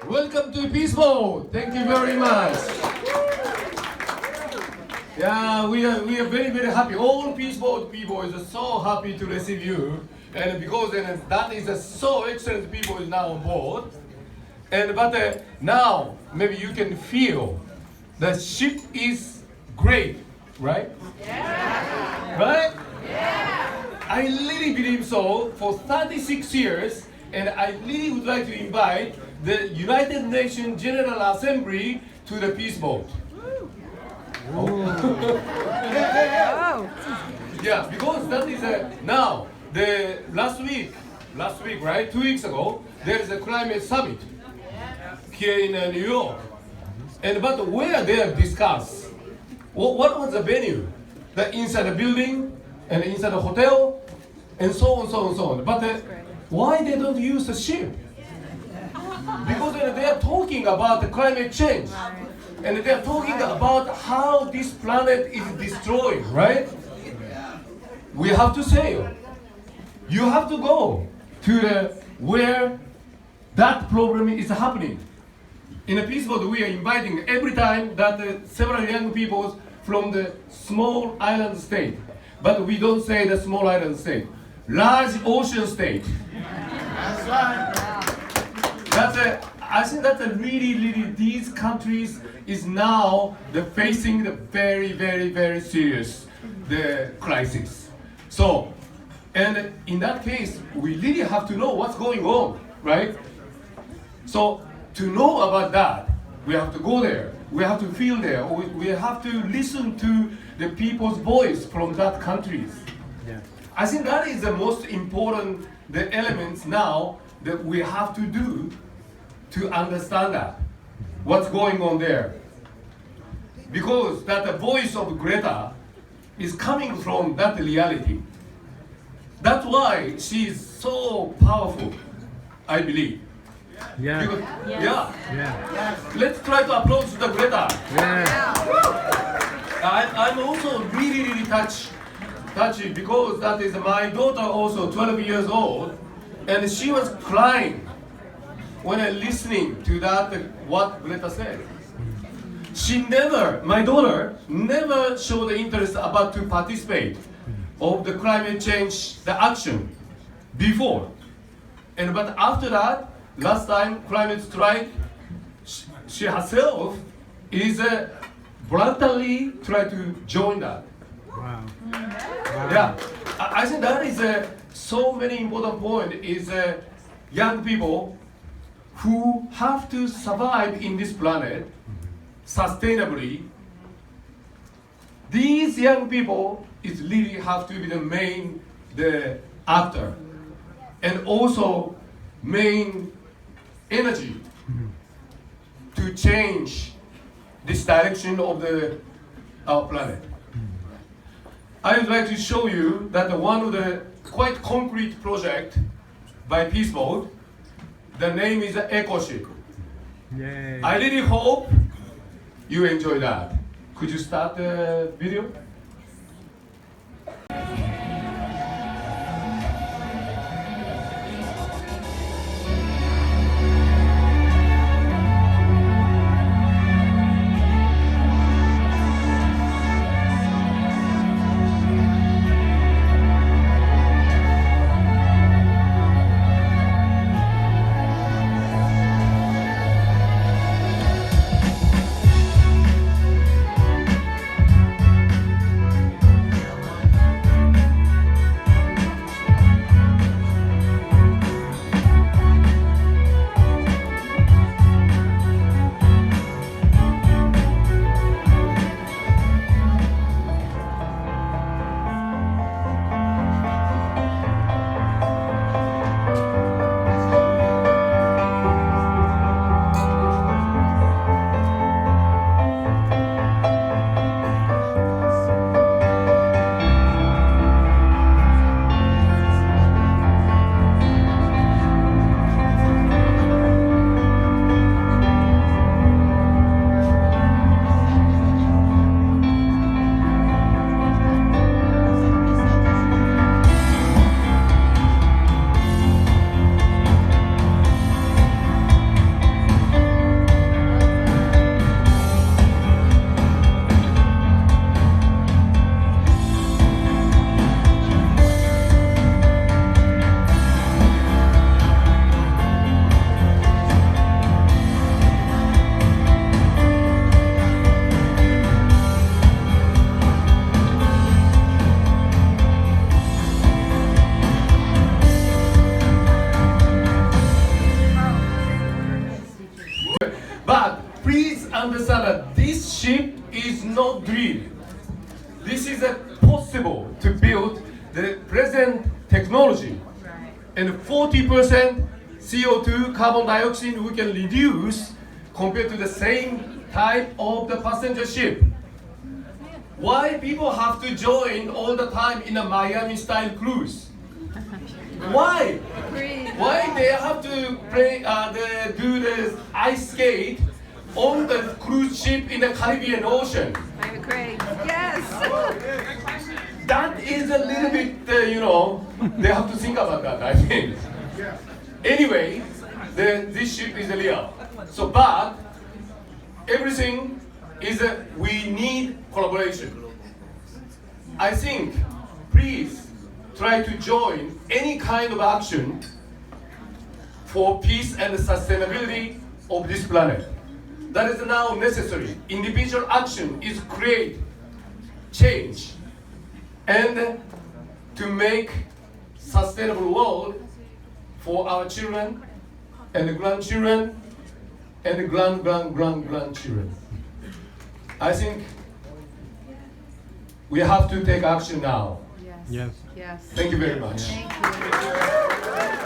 Welcome to Peaceful. Thank you very much. Yeah, we are very happy. All Peaceful people is so happy to receive you, and because that is so excellent people is now on board. And but now maybe you can feel the ship is great, right? Yeah. Right? Yeah. I really believe so for 36 years, and I really would like to invite the United Nations General Assembly to the peace boat. Yeah, because that is now the last week, right? 2 weeks ago, there is a climate summit here in New York, and but where they have discussed what was the venue, the inside the building and inside the hotel, and so on. But why they don't use the ship? Because they are talking about the climate change, and they are talking about how this planet is destroyed, right? We have to sail. You have to go to where that problem is happening. In a peace boat, we are inviting every time that several young people from the small island state, but we don't say the small island state, large ocean state. That's right. I think that really these countries is now facing the very serious the crisis. So, and in that case, we really have to know what's going on, right? So, to know about that, we have to go there. We have to feel there. We have to listen to the people's voice from that countries. Yeah. I think that is the most important the elements now that we have to do to understand that what's going on there. Because that the voice of Greta is coming from that reality. That's why she is so powerful, I believe. Yeah. Because, Yeah. Let's try to approach the Greta. Yeah. I'm also really touched because that is my daughter also 12 years old, and she was crying when I listening to that what Greta said. My daughter never showed the interest about to participate of the climate change, the action before. But after that, last time climate strike, she herself is voluntarily try to join that. Wow. Yeah, I think that is so many important point is young people who have to survive in this planet sustainably. These young people is really have to be the actor, and also main energy to change this direction of our planet. I would like to show you that one of the quite concrete project by Peace Boat. The name is Eco Ship. Yay. I really hope you enjoy that. Could you start the video? understand that this ship is not dream. This is possible to build the present technology. And 40% CO2 carbon dioxide we can reduce compared to the same type of the passenger ship. Why people have to join all the time in a Miami style cruise? Why? Why they have to do the ice skate on the cruise ship in the Caribbean Ocean? I'm agree. Yes. That is a little bit, they have to think about that, I think. Anyway, this ship is real. So, but everything is we need collaboration. I think, please try to join any kind of action for peace and sustainability of this planet. That is now necessary. Individual action is create change and to make sustainable world for our children and grandchildren and grandchildren. I think we have to take action now. Yes. Yes. Yes. Thank you very much. Thank you.